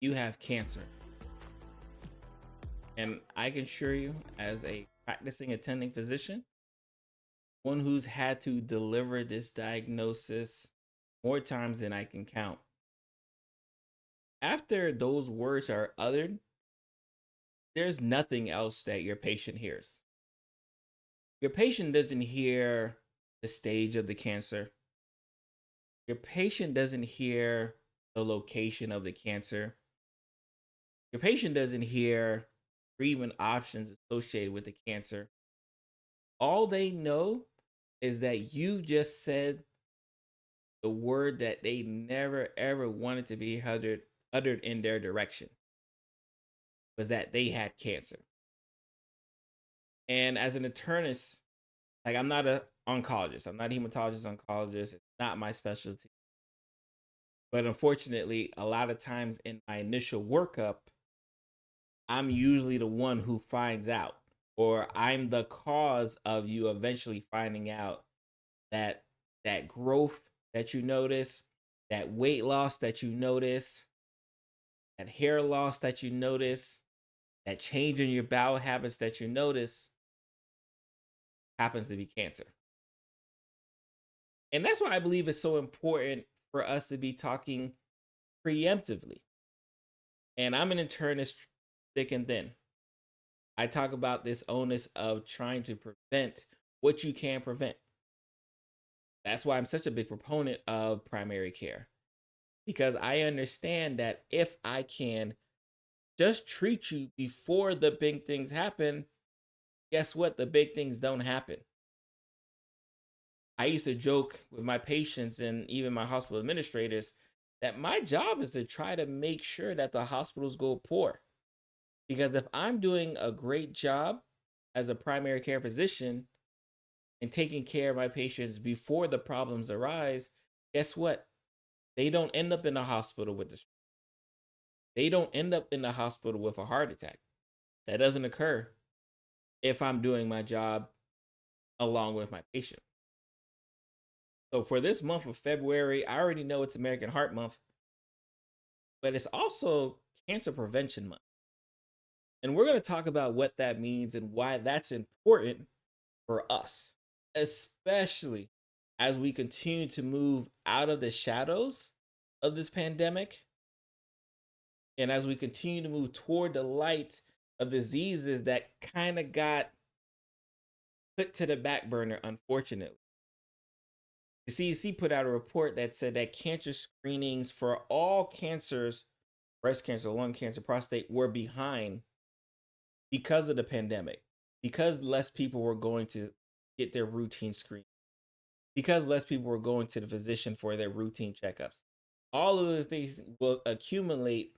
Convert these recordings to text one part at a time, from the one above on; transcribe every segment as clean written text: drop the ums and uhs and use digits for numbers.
you have cancer. And I can assure you, as a practicing attending physician, one who's had to deliver this diagnosis more times than I can count. After those words are uttered, there's nothing else that your patient hears. Your patient doesn't hear the stage of the cancer. Your patient doesn't hear the location of the cancer. Your patient doesn't hear treatment options associated with the cancer. All they know is that you just said the word that they never ever wanted to be uttered in their direction, was that they had cancer. And as an internist, like, I'm not a oncologist. I'm not a hematologist oncologist. It's not my specialty. But unfortunately, a lot of times in my initial workup, I'm usually the one who finds out, or I'm the cause of you eventually finding out that that growth that you notice, that weight loss that you notice, that hair loss that you notice, that change in your bowel habits that you notice happens to be cancer. And that's why I believe it's so important for us to be talking preemptively. And I'm an internist thick and thin. I talk about this onus of trying to prevent what you can prevent. That's why I'm such a big proponent of primary care, because I understand that if I can just treat you before the big things happen, guess what? The big things don't happen. I used to joke with my patients and even my hospital administrators that my job is to try to make sure that the hospitals go poor. Because if I'm doing a great job as a primary care physician and taking care of my patients before the problems arise, guess what? They don't end up in the hospital with this. They don't end up in the hospital with a heart attack. That doesn't occur if I'm doing my job along with my patient. So for this month of February, I already know it's American Heart Month, but it's also Cancer Prevention Month. And we're going to talk about what that means and why that's important for us, especially as we continue to move out of the shadows of this pandemic and as we continue to move toward the light of diseases that kind of got put to the back burner, unfortunately. The CDC put out a report that said that cancer screenings for all cancers, breast cancer, lung cancer, prostate, were behind because of the pandemic, because less people were going to get their routine screen, because less people were going to the physician for their routine checkups. All of those things will accumulate,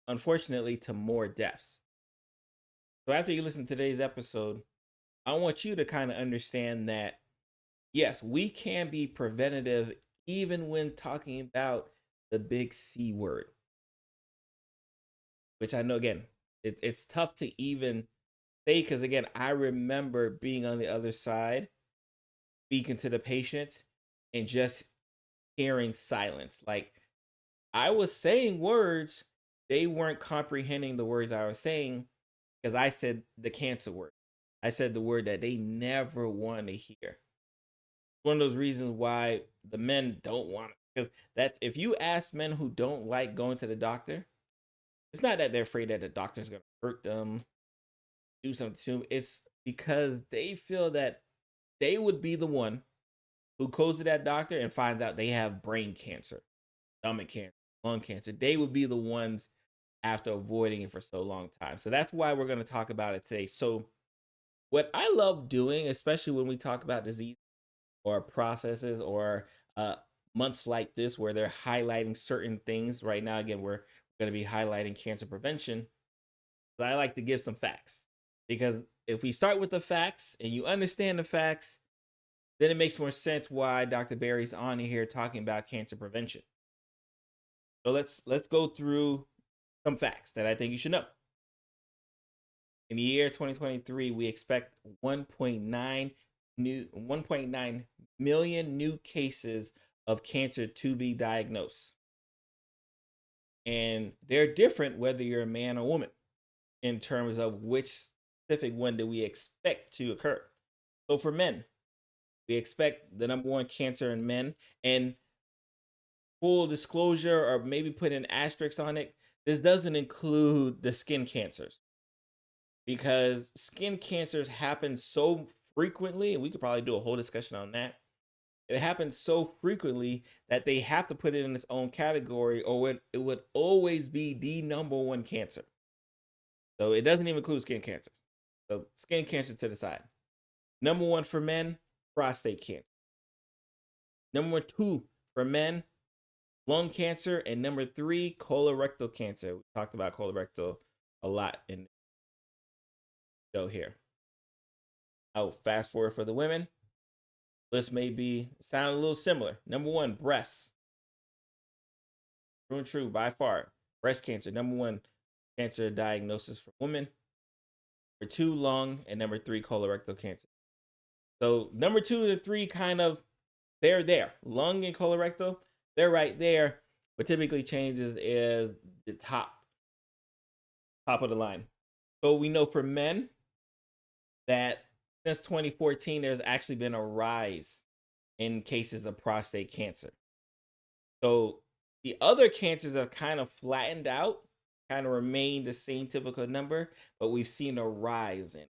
unfortunately, to more deaths. So after you listen to today's episode, I want you to kind of understand that, yes, we can be preventative even when talking about the big C word, which I know, again, it's tough to even say, because, again, I remember being on the other side, speaking to the patient, and just hearing silence. Like, I was saying words, they weren't comprehending the words I was saying because I said the cancer word. I said the word that they never want to hear. One of those reasons why the men don't want it, because that's, if you ask men who don't like going to the doctor, it's not that they're afraid that the doctor's going to hurt them, do something to them. It's because they feel that they would be the one who goes to that doctor and finds out they have brain cancer, stomach cancer, lung cancer. They would be the ones after avoiding it for so long time. So that's why we're going to talk about it today. So what I love doing, especially when we talk about disease or processes or months like this where they're highlighting certain things. Right now, again, we're going to be highlighting cancer prevention. But I like to give some facts, because if we start with the facts and you understand the facts, then it makes more sense why Dr. Barry's on here talking about cancer prevention. So let's go through some facts that I think you should know. In the year 2023, we expect 1.9 million new cases of cancer to be diagnosed. And they're different whether you're a man or woman in terms of which specific one do we expect to occur. So for men, we expect the number one cancer in men. And full disclosure, or maybe put an asterisk on it, this doesn't include the skin cancers, because skin cancers happen so frequently, and we could probably do a whole discussion on that. It happens so frequently that they have to put it in its own category, or it would always be the number one cancer. So it doesn't even include skin cancer. So skin cancer to the side. Number one for men, prostate cancer. Number two for men, lung cancer. And number three, colorectal cancer. We talked about colorectal a lot in the show here. Oh, fast forward for the women. List may be sound a little similar. Number one, breasts. True and true by far. Breast cancer, number one cancer diagnosis for women. Number two, lung, and number three, colorectal cancer. So number two and three kind of, they're there. Lung and colorectal, they're right there. What typically changes is the top of the line. So we know for men that since 2014, there's actually been a rise in cases of prostate cancer. So the other cancers have kind of flattened out, kind of remained the same typical number, but we've seen a rise in.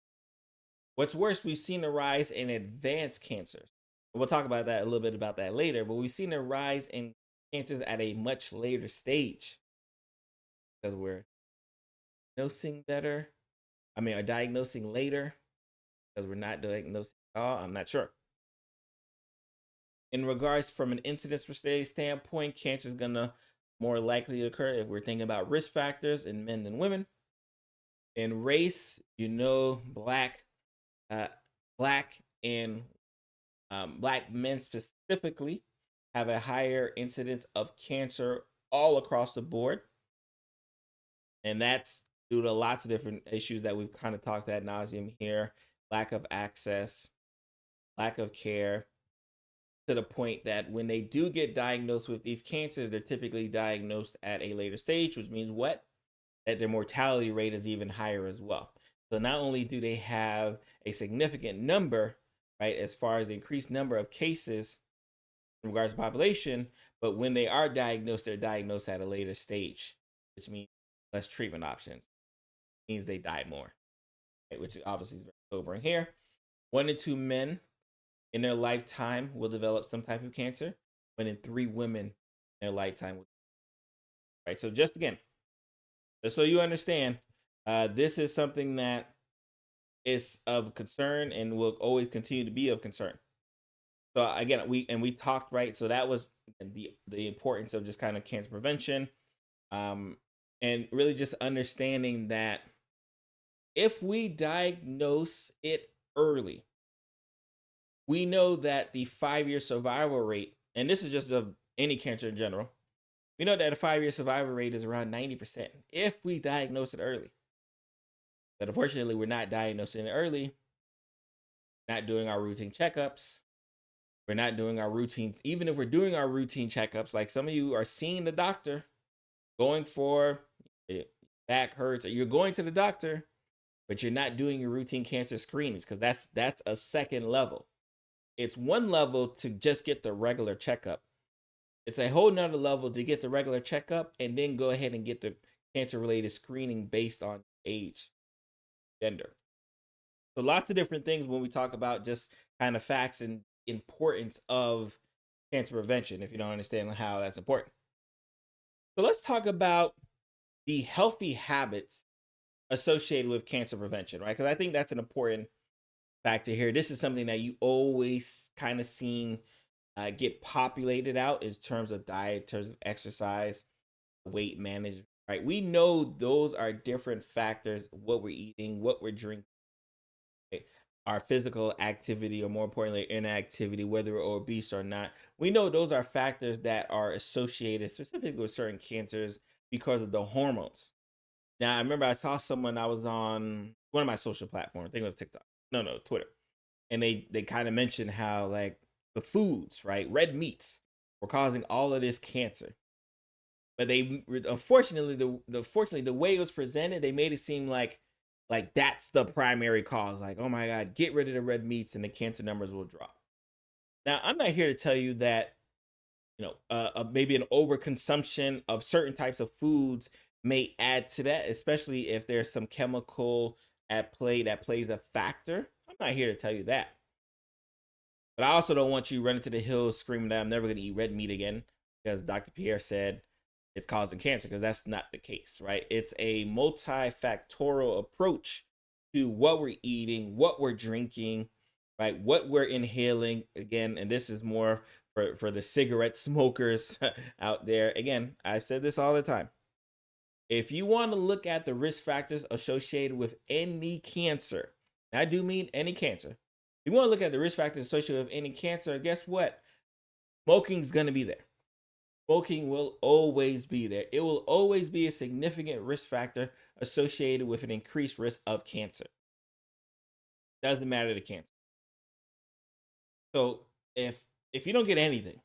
What's worse, we've seen a rise in advanced cancers. We'll talk about that a little bit about that later, but we've seen a rise in cancers at a much later stage because we're diagnosing better. I mean, are diagnosing later because we're not diagnosing at all. I'm not sure. In regards from an incidence standpoint, cancer is gonna more likely to occur if we're thinking about risk factors in men than women. In race, black, uh, black and black men specifically have a higher incidence of cancer all across the board, and that's due to lots of different issues that we've kind of talked ad nauseum here: lack of access, lack of care, to the point that when they do get diagnosed with these cancers, they're typically diagnosed at a later stage, which means what? That their mortality rate is even higher as well. So not only do they have a significant number, right, as far as the increased number of cases in regards to population, but when they are diagnosed, they're diagnosed at a later stage, which means less treatment options. It means they die more, right, which obviously is very sobering here. 1 in 2 men in their lifetime will develop some type of cancer, 1 in 3 women in their lifetime will. Right. So just again, just so you understand, this is something that is of concern and will always continue to be of concern. So again, we talked, right. So that was the importance of just kind of cancer prevention, and really just understanding that if we diagnose it early, we know that the 5-year survival rate, and this is just of any cancer in general, we know that a 5-year survival rate is around 90% if we diagnose it early. But unfortunately, we're not diagnosing it early, not doing our routine checkups. We're not doing our routine, even if we're doing our routine checkups, like some of you are seeing the doctor, going for back hurts, or you're going to the doctor, but you're not doing your routine cancer screenings, because that's a second level. It's one level to just get the regular checkup. It's a whole nother level to get the regular checkup and then go ahead and get the cancer related screening based on age, gender. So lots of different things when we talk about just kind of facts and importance of cancer prevention, if you don't understand how that's important. So let's talk about the healthy habits associated with cancer prevention, right? Because I think that's an important factor here. This is something that you always kind of seen get populated out in terms of diet, in terms of exercise, weight management, right? We know those are different factors: what we're eating, what we're drinking, right? Our physical activity, or more importantly, inactivity, whether we're obese or not. We know those are factors that are associated specifically with certain cancers because of the hormones. Now, I remember I saw someone, I was on one of my social platforms, I think it was TikTok. No, Twitter. And they kind of mentioned how, like, the foods, right? Red meats were causing all of this cancer. But they unfortunately the way it was presented, they made it seem like that's the primary cause. Like, oh my God, get rid of the red meats and the cancer numbers will drop. Now, I'm not here to tell you that maybe an overconsumption of certain types of foods may add to that, especially if there's some chemical at play that plays a factor. I'm not here to tell you that. But I also don't want you running to the hills screaming that I'm never going to eat red meat again because Dr. Pierre said it's causing cancer, because that's not the case, right? It's a multifactorial approach to what we're eating, what we're drinking, right? What we're inhaling. Again, and this is more for the cigarette smokers out there. Again, I've said this all the time. If you want to look at the risk factors associated with any cancer, and I do mean any cancer, if you want to look at the risk factors associated with any cancer, guess what? Smoking's going to be there. Smoking will always be there. It will always be a significant risk factor associated with an increased risk of cancer. Doesn't matter the cancer. So if you don't get anything,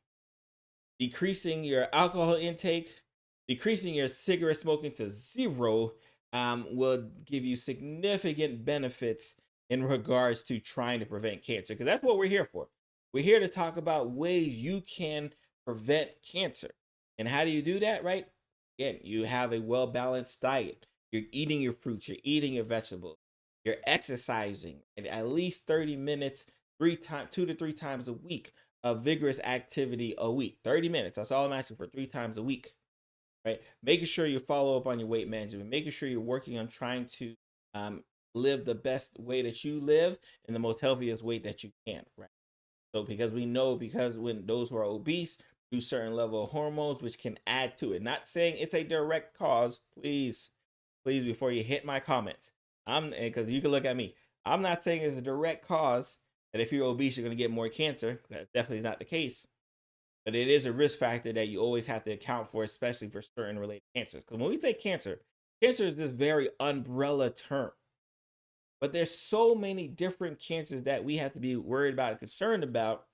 decreasing your alcohol intake, decreasing your cigarette smoking to zero, will give you significant benefits in regards to trying to prevent cancer. Because that's what we're here for. We're here to talk about ways you can prevent cancer. And how do you do that, right? Again, you have a well balanced diet. You're eating your fruits, you're eating your vegetables, you're exercising at least 30 minutes, 2 to 3 times a week of vigorous activity a week. 30 minutes. That's all I'm asking for, 3 times a week. Right? Making sure you follow up on your weight management, making sure you're working on trying to um, live the best way that you live in the most healthiest way that you can. Right? So because we know, because when those who are obese do certain level of hormones, which can add to it. Not saying it's a direct cause. Please, before you hit my comments, because you can look at me. I'm not saying it's a direct cause that if you're obese, you're going to get more cancer. That definitely is not the case. But it is a risk factor that you always have to account for, especially for certain related cancers. Because when we say cancer, cancer is this very umbrella term. But there's so many different cancers that we have to be worried about and concerned about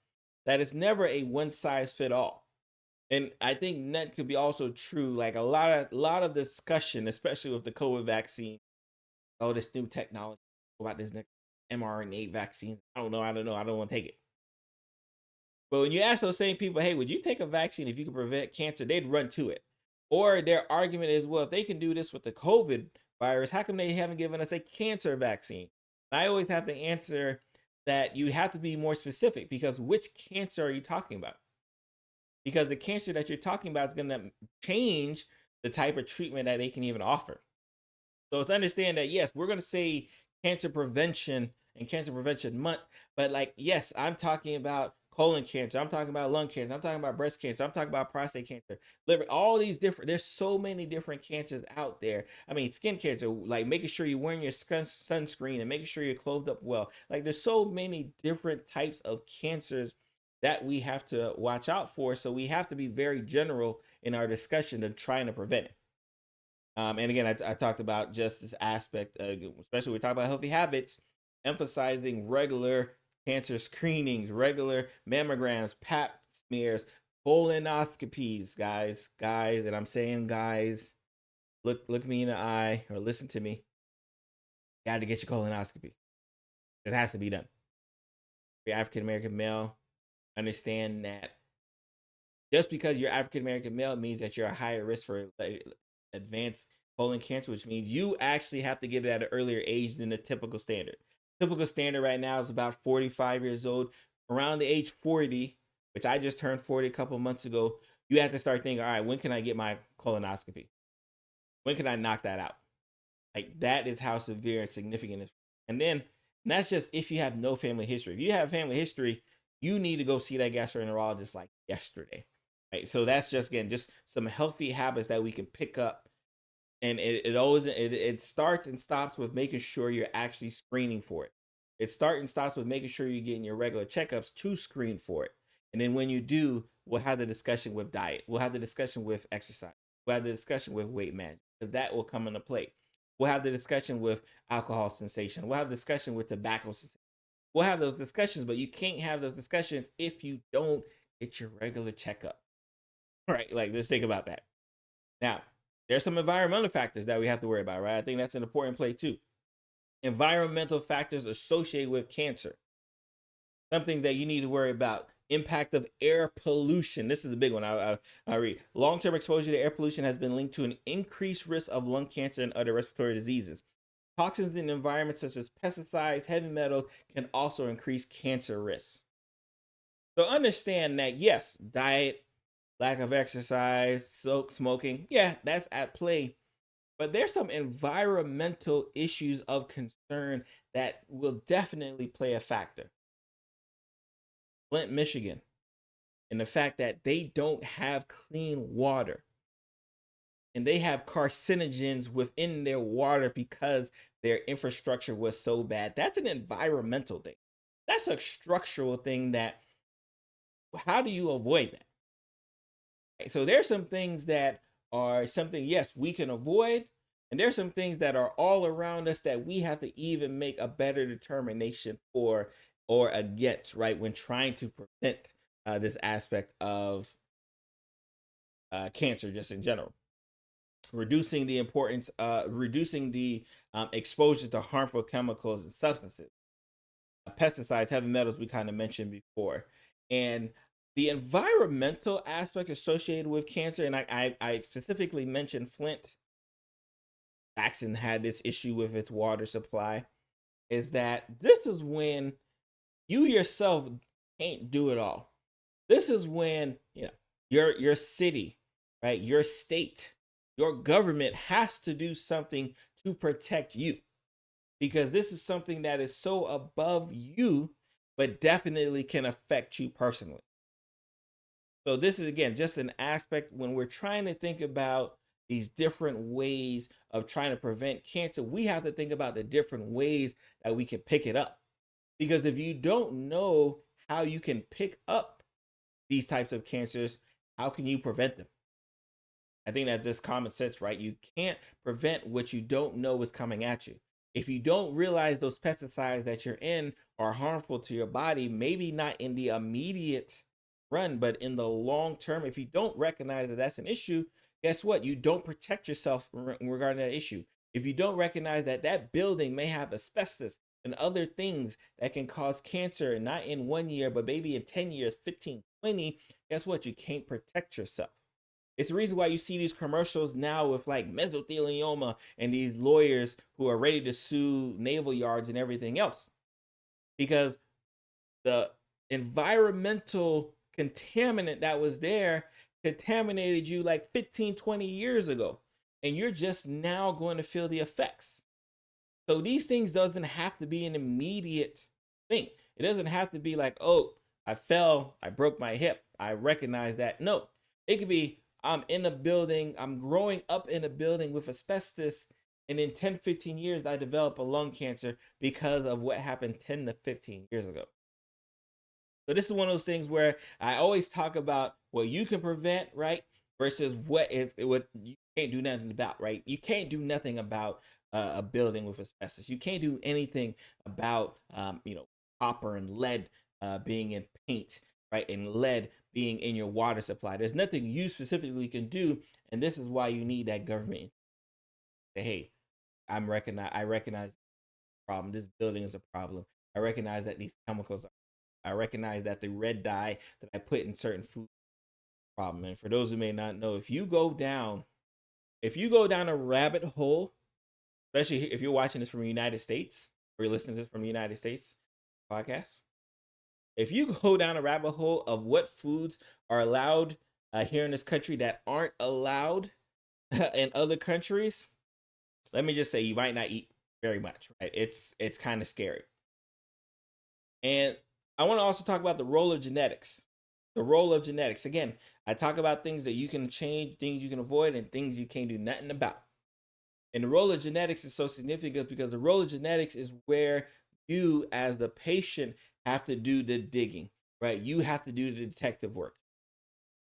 that it's never a one size fit all. And I think that could be also true. Like a lot of discussion, especially with the COVID vaccine. Oh, this new technology about this next mRNA vaccine. I don't know. I don't want to take it. But when you ask those same people, hey, would you take a vaccine if you could prevent cancer? They'd run to it. Or their argument is, well, if they can do this with the COVID virus, how come they haven't given us a cancer vaccine? And I always have to answer that you have to be more specific, because which cancer are you talking about? Because the cancer that you're talking about is going to change the type of treatment that they can even offer. So it's understand that, yes, we're going to say cancer prevention and cancer prevention month, but like, yes, I'm talking about colon cancer, I'm talking about lung cancer, I'm talking about breast cancer, I'm talking about prostate cancer, liver, all these different, there's so many different cancers out there. I mean, skin cancer, like making sure you're wearing your sunscreen and making sure you're clothed up well. Like there's so many different types of cancers that we have to watch out for. So we have to be very general in our discussion of trying to prevent it. And again, I talked about just this aspect, especially when we talk about healthy habits, emphasizing regular cancer screenings, regular mammograms, pap smears, colonoscopies, guys, and I'm saying guys, look me in the eye or listen to me. You got to get your colonoscopy. It has to be done. If you're African American male, understand that just because you're African American male means that you're a higher risk for advanced colon cancer, which means you actually have to get it at an earlier age than the typical standard. Typical standard right now is about 45 years old. Around the age 40, which I just turned 40 a couple months ago, you have to start thinking, all right, when can I get my colonoscopy? When can I knock that out? Like that is how severe and significant it is. And then and that's just if you have no family history. If you have family history, you need to go see that gastroenterologist like yesterday. Right. So that's just again just some healthy habits that we can pick up. And it starts and stops with making sure you're actually screening for it. It starts and stops with making sure you're getting your regular checkups to screen for it. And then when you do, we'll have the discussion with diet. We'll have the discussion with exercise. We'll have the discussion with weight management, because that will come into play. We'll have the discussion with alcohol sensation. We'll have discussion with tobacco sensation. We'll have those discussions, but you can't have those discussions if you don't get your regular checkup. Right? Like, let's think about that. Now, there's some environmental factors that we have to worry about, right? I think that's an important play too. Environmental factors associated with cancer. Something that you need to worry about. Impact of air pollution. This is the big one. I read. Long-term exposure to air pollution has been linked to an increased risk of lung cancer and other respiratory diseases. Toxins in environments such as pesticides, heavy metals can also increase cancer risks. So understand that yes, diet, lack of exercise, smoking, yeah, that's at play. But there's some environmental issues of concern that will definitely play a factor. Flint, Michigan, and the fact that they don't have clean water and they have carcinogens within their water because their infrastructure was so bad. That's an environmental thing. That's a structural thing that, how do you avoid that? So there's some things that are something, yes, we can avoid. And there's some things that are all around us that we have to even make a better determination for or against, right? When trying to prevent this aspect of cancer just in general. Reducing the importance, reducing the exposure to harmful chemicals and substances, pesticides, heavy metals, we kind of mentioned before. And the environmental aspects associated with cancer, and I specifically mentioned Flint. Jackson had this issue with its water supply, is that this is when you yourself can't do it all. This is when, your city, right, your state, your government has to do something to protect you, because this is something that is so above you but definitely can affect you personally. So this is again just an aspect when we're trying to think about these different ways of trying to prevent cancer. We have to think about the different ways that we can pick it up, because if you don't know how you can pick up these types of cancers, how can you prevent them? I think that this common sense, right? You can't prevent what you don't know is coming at you. If you don't realize those pesticides that you're in are harmful to your body, maybe not in the immediate run, but in the long term, if you don't recognize that that's an issue, guess what? You don't protect yourself regarding that issue. If you don't recognize that that building may have asbestos and other things that can cause cancer, not in 1 year, but maybe in 10 years, 15, 20, guess what? You can't protect yourself. It's the reason why you see these commercials now with like mesothelioma and these lawyers who are ready to sue naval yards and everything else, because the environmental contaminant that was there contaminated you like 15, 20 years ago. And you're just now going to feel the effects. So these things doesn't have to be an immediate thing. It doesn't have to be like, oh, I fell, I broke my hip, I recognize that. No, it could be I'm in a building, I'm growing up in a building with asbestos, and in 10, 15 years, I develop a lung cancer because of what happened 10 to 15 years ago. So this is one of those things where I always talk about what you can prevent, right? Versus what you can't do nothing about, right? You can't do nothing about a building with asbestos. You can't do anything about copper and lead being in paint, right? And lead being in your water supply. There's nothing you specifically can do, and this is why you need that government. Say, hey, I recognize the problem. This building is a problem. I recognize that these chemicals are. I recognize that the red dye that I put in certain food is a problem. And for those who may not know, if you go down a rabbit hole, especially if you're watching this from the United States or you're listening to this from the United States podcast, if you go down a rabbit hole of what foods are allowed here in this country that aren't allowed in other countries, let me just say you might not eat very much, right? It's kind of scary. And I want to also talk about the role of genetics. The role of genetics. Again, I talk about things that you can change, things you can avoid, and things you can't do nothing about. And the role of genetics is so significant because the role of genetics is where you, as the patient, have to do the digging, right? You have to do the detective work.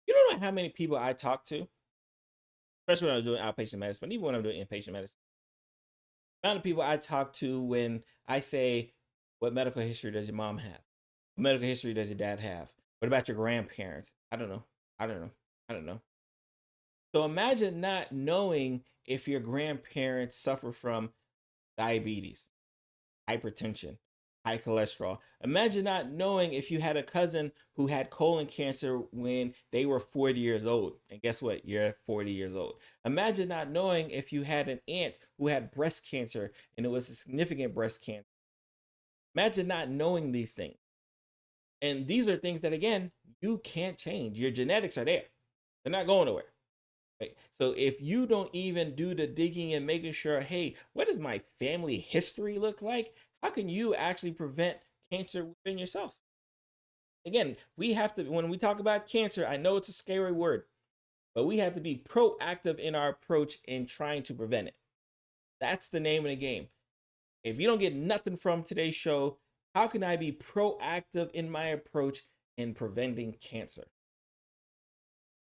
You don't know how many people I talk to, especially when I'm doing outpatient medicine, but even when I'm doing inpatient medicine. The amount of people I talk to when I say, what medical history does your mom have? What medical history does your dad have? What about your grandparents? I don't know. I don't know. I don't know. So imagine not knowing if your grandparents suffer from diabetes, hypertension, high cholesterol. Imagine not knowing if you had a cousin who had colon cancer when they were 40 years old. And guess what? You're 40 years old. Imagine not knowing if you had an aunt who had breast cancer and it was a significant breast cancer. Imagine not knowing these things. And these are things that, again, you can't change. Your genetics are there, they're not going nowhere. Right? So if you don't even do the digging and making sure, hey, what does my family history look like? How can you actually prevent cancer within yourself? Again, we have to, when we talk about cancer, I know it's a scary word, but we have to be proactive in our approach in trying to prevent it. That's the name of the game. If you don't get nothing from today's show, how can I be proactive in my approach in preventing cancer?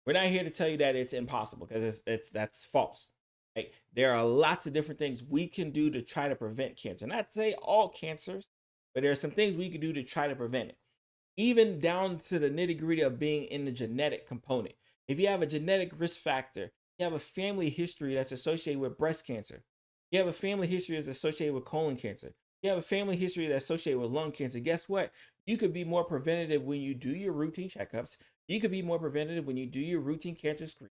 We're not here to tell you that it's impossible because it's that's false. Right? There are lots of different things we can do to try to prevent cancer. Not to say all cancers, but there are some things we can do to try to prevent it. Even down to the nitty gritty of being in the genetic component. If you have a genetic risk factor, you have a family history that's associated with breast cancer, you have a family history that's associated with colon cancer, you have a family history that's associated with lung cancer, guess what? You could be more preventative when you do your routine checkups. You could be more preventative when you do your routine cancer screen.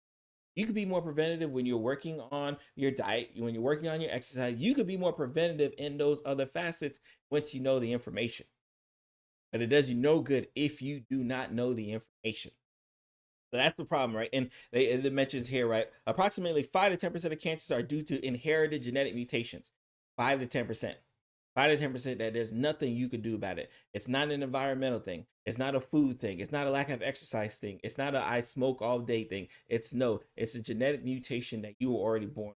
You could be more preventative when you're working on your diet, when you're working on your exercise. You could be more preventative in those other facets once you know the information. But it does you no good if you do not know the information. So that's the problem, right? And it mentions here, right? Approximately 5 to 10% of cancers are due to inherited genetic mutations. 5 to 10%. 5 to 10% that there's nothing you could do about it. It's not an environmental thing. It's not a food thing. It's not a lack of exercise thing. It's not a I smoke all day thing. It's a genetic mutation that you were already born.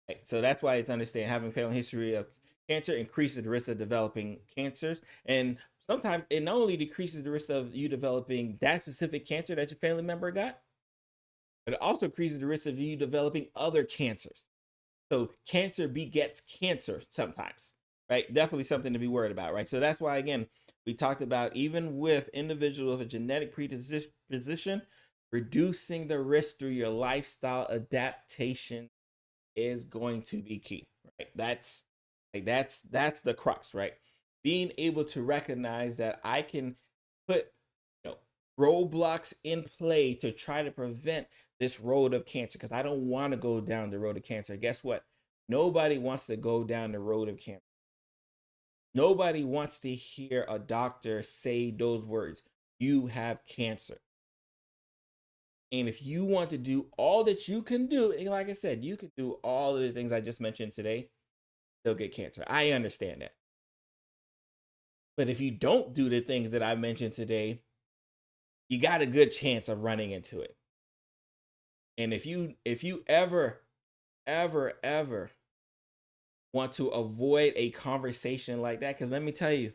Right? So that's why it's understand having family history of cancer increases the risk of developing cancers. And sometimes it not only decreases the risk of you developing that specific cancer that your family member got, but it also increases the risk of you developing other cancers. So cancer begets cancer sometimes, right? Definitely something to be worried about, right? So that's why, again, we talked about even with individuals with a genetic predisposition, reducing the risk through your lifestyle adaptation is going to be key, right? That's the crux, right? Being able to recognize that I can put, you know, roadblocks in play to try to prevent this road of cancer because I don't want to go down the road of cancer. Guess what? Nobody wants to go down the road of cancer. Nobody wants to hear a doctor say those words. You have cancer. And if you want to do all that you can do, and like I said, you can do all of the things I just mentioned today, they'll get cancer. I understand that. But if you don't do the things that I mentioned today, you got a good chance of running into it. And if you ever want to avoid a conversation like that, because let me tell you,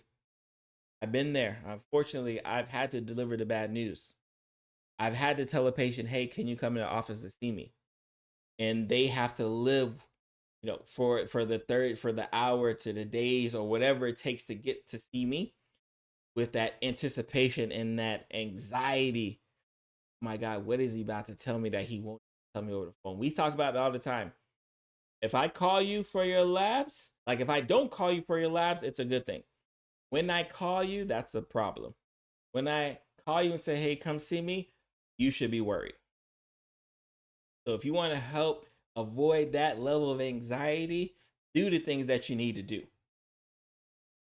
I've been there. Unfortunately, I've had to deliver the bad news. I've had to tell a patient, hey, can you come in the office to see me? And they have to live, for the hour to the days or whatever it takes to get to see me with that anticipation and that anxiety. My God, what is he about to tell me that he won't tell me over the phone? We talk about it all the time. If I call you for your labs, like if I don't call you for your labs, it's a good thing. When I call you, that's a problem. When I call you and say, hey, come see me, you should be worried. So if you want to help avoid that level of anxiety, do the things that you need to do.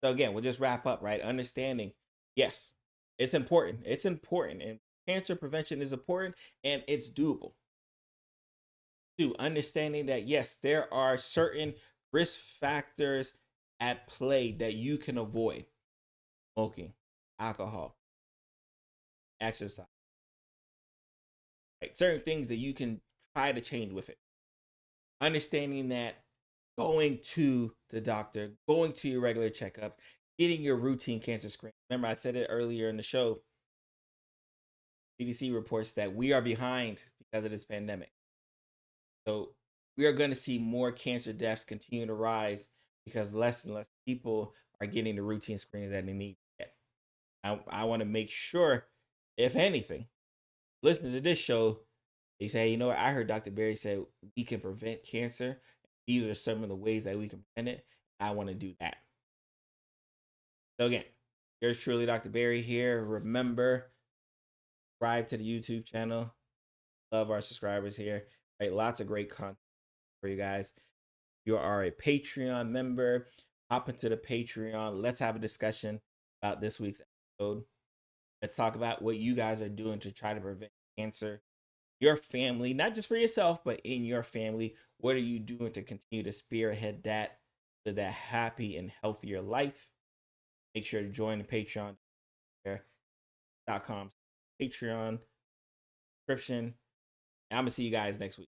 So again, we'll just wrap up, right? Understanding, yes, it's important. It's important. And cancer prevention is important and it's doable. Two, understanding that yes, there are certain risk factors at play that you can avoid. Smoking, alcohol, exercise, right? Certain things that you can try to change with it. Understanding that going to the doctor, going to your regular checkup, getting your routine cancer screen. Remember, I said it earlier in the show. CDC reports that we are behind because of this pandemic. So we are going to see more cancer deaths continue to rise because less and less people are getting the routine screenings that they need to get. I want to make sure, if anything, listening to this show, They say, you know what? I heard Dr. Barry said we can prevent cancer. These are some of the ways that we can prevent it. I want to do that. So again, yours truly, Dr. Barry here. Remember, subscribe to the YouTube channel. Love our subscribers here. Right, lots of great content for you guys. You are a Patreon member. Hop into the Patreon. Let's have a discussion about this week's episode. Let's talk about what you guys are doing to try to prevent cancer. Your family, not just for yourself, but in your family. What are you doing to continue to spearhead that to that happy and healthier life? Make sure to join the Patreon.com Patreon subscription. And I'm gonna see you guys next week.